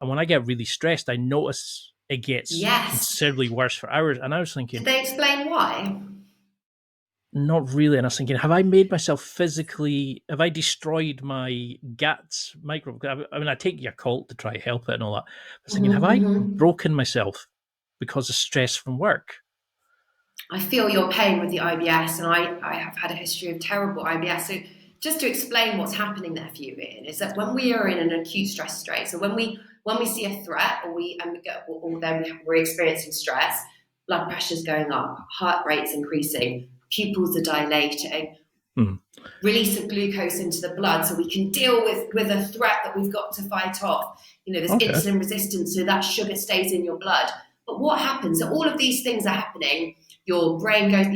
And when I get really stressed, I notice it gets Yes. considerably worse for hours. And I was Did thinking, they explain why? not really. And I was thinking, have I made myself physically, have I destroyed my gut microbe? I mean, I take your cult to try to help it and all that. I was thinking, have I Hmm. broken myself because of stress from work? I feel your pain with the IBS, and I have had a history of terrible IBS. So, just to explain what's happening there for you, Ian, is that when we are in an acute stress state, so when we see a threat, or then we're experiencing stress, blood pressure's going up, heart rate's increasing, pupils are dilating, Hmm. release of glucose into the blood, so we can deal with a threat that we've got to fight off. There's Okay. insulin resistance, so that sugar stays in your blood. But what happens? So all of these things are happening. Your brain goes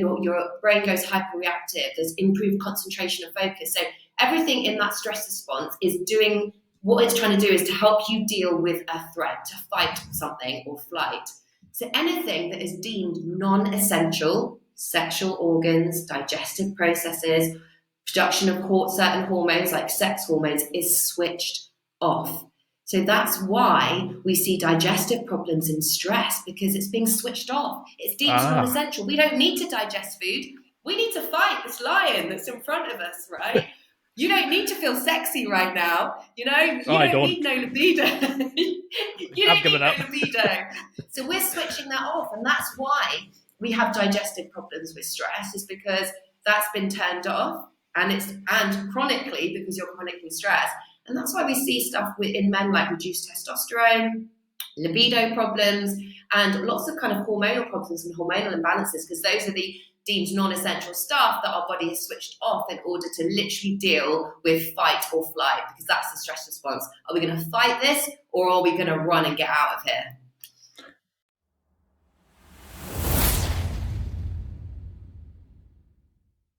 hyperreactive. There's improved concentration and focus. So everything in that stress response is doing what it's trying to do is to help you deal with a threat, to fight something or flight. So anything that is deemed non-essential, sexual organs, digestive processes, production of certain hormones like sex hormones is switched off. So that's why we see digestive problems in stress because it's being switched off. It's deemed non Ah, essential. We don't need to digest food. We need to fight this lion that's in front of us, right? You don't need to feel sexy right now. oh, You I don't need don't. no libido. You I've don't given need up. no libido. So we're switching that off. And that's why we have digestive problems with stress, is because that's been turned off and chronically because you're chronically stressed. And that's why we see stuff in men like reduced testosterone, libido problems, and lots of kind of hormonal problems and hormonal imbalances, because those are the deemed non-essential stuff that our body has switched off in order to literally deal with fight or flight, because that's the stress response. Are we going to fight this, or are we going to run and get out of here?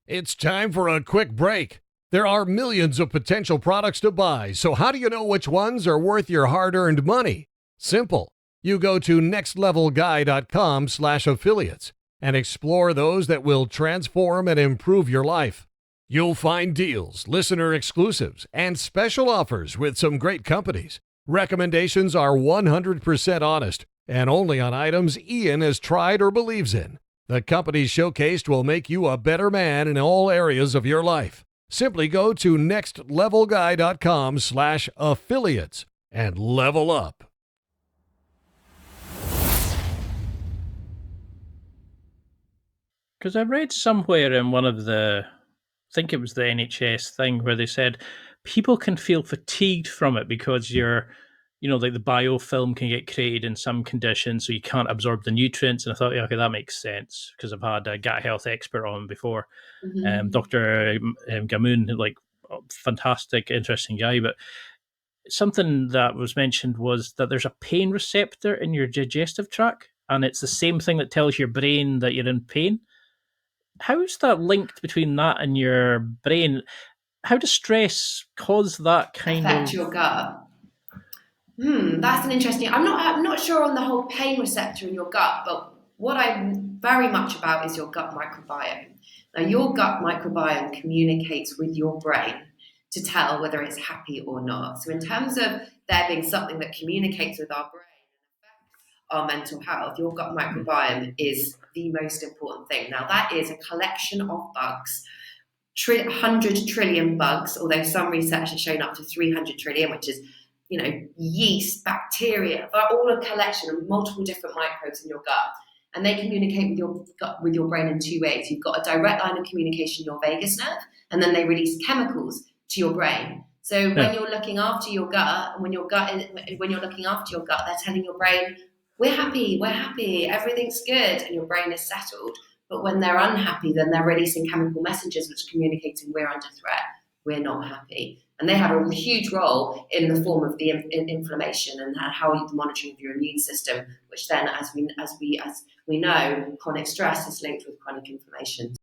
It's time for a quick break. There are millions of potential products to buy, so how do you know which ones are worth your hard-earned money? Simple. You go to nextlevelguy.com/affiliates and explore those that will transform and improve your life. You'll find deals, listener exclusives, and special offers with some great companies. Recommendations are 100% honest and only on items Ian has tried or believes in. The companies showcased will make you a better man in all areas of your life. Simply go to nextlevelguy.com/affiliates and level up. Because I read somewhere in one of I think it was the NHS thing where they said people can feel fatigued from it because like the biofilm can get created in some conditions, so you can't absorb the nutrients. And I thought, yeah, okay, that makes sense because I've had a gut health expert on before, Mm-hmm. Dr. Gamoon, like fantastic, interesting guy. But something that was mentioned was that there's a pain receptor in your digestive tract, and it's the same thing that tells your brain that you're in pain. How's that linked between that and your brain? How does stress cause that kind Affect of? your gut. That's an interesting. I'm not sure on the whole pain receptor in your gut, but what I'm very much about is your gut microbiome. Now, your gut microbiome communicates with your brain to tell whether it's happy or not. So, in terms of there being something that communicates with our brain and affects our mental health, your gut microbiome is the most important thing. Now, that is a collection of bugs, 100 trillion bugs, although some research has shown up to 300 trillion, which is, yeast, bacteria, but all a collection of multiple different microbes in your gut. And they communicate with your gut, with your brain in two ways. You've got a direct line of communication, your vagus nerve, and then they release chemicals to your brain. So when Yeah. you're looking after your gut, when you're looking after your gut, they're telling your brain, we're happy, everything's good, and your brain is settled. But when they're unhappy, then they're releasing chemical messages which are communicating we're under threat, we're not happy. And they have a huge role in the form of the inflammation and how the monitoring of your immune system, which then, as we know, chronic stress is linked with chronic inflammation.